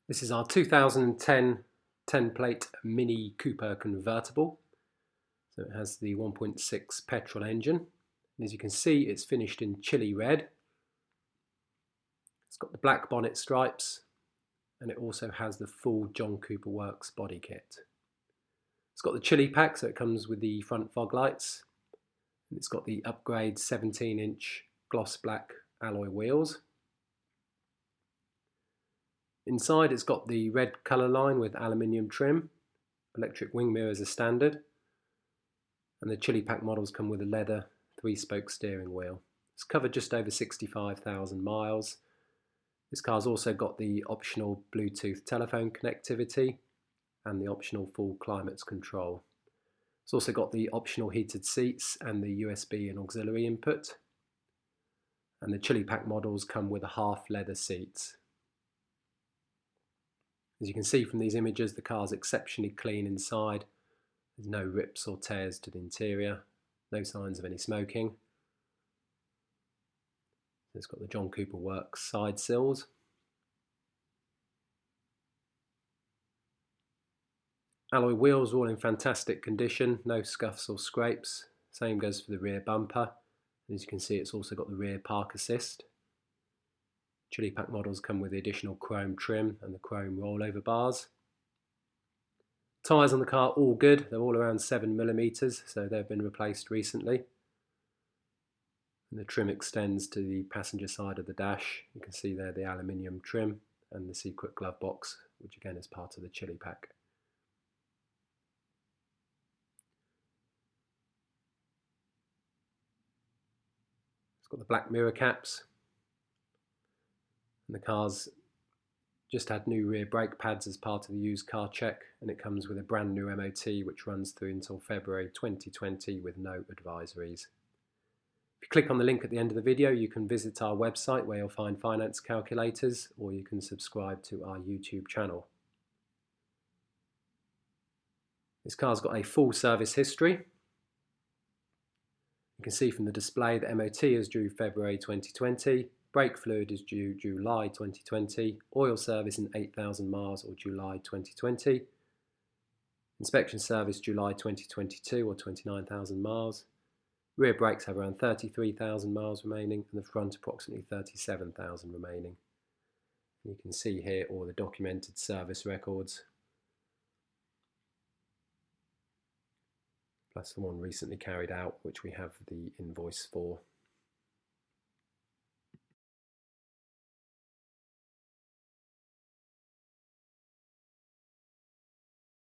This is our 2010 10-plate Mini Cooper convertible. So it has the 1.6 petrol engine. And as you can see, it's finished in chili red. It's got the black bonnet stripes, and it also has the full John Cooper Works body kit. It's got the chili pack, so it comes with the front fog lights. And it's got the upgrade 17-inch gloss black alloy wheels. Inside it's got the red colour line with aluminium trim, electric wing mirrors are standard, and the chili pack models come with a leather 3-spoke steering wheel. It's covered just over 65,000 miles. This car's also got the optional Bluetooth telephone connectivity and the optional full climate control. It's also got the optional heated seats and the USB and auxiliary input. And the chili pack models come with a half leather seat. As you can see from these images, the car's exceptionally clean inside. There's no rips or tears to the interior, no signs of any smoking. It's got the John Cooper Works side sills. Alloy wheels are all in fantastic condition, no scuffs or scrapes. Same goes for the rear bumper. And as you can see, it's also got the rear park assist. Chili pack models come with the additional chrome trim and the chrome rollover bars. Tyres on the car all good, they're all around 7mm, so they've been replaced recently. And the trim extends to the passenger side of the dash. You can see there the aluminium trim and the secret glove box, which again is part of the chili pack. It's got the black mirror caps. And the car's just had new rear brake pads as part of the used car check, and it comes with a brand new MOT which runs through until February 2020 with no advisories. If you click on the link at the end of the video, you can visit our website where you'll find finance calculators, or you can subscribe to our YouTube channel. This car's got a full service history. You can see from the display that MOT is due February 2020. Brake fluid is due July 2020, oil service in 8,000 miles or July 2020, inspection service July 2022 or 29,000 miles, rear brakes have around 33,000 miles remaining, and the front approximately 37,000 remaining. You can see here all the documented service records, plus the one recently carried out, which we have the invoice for.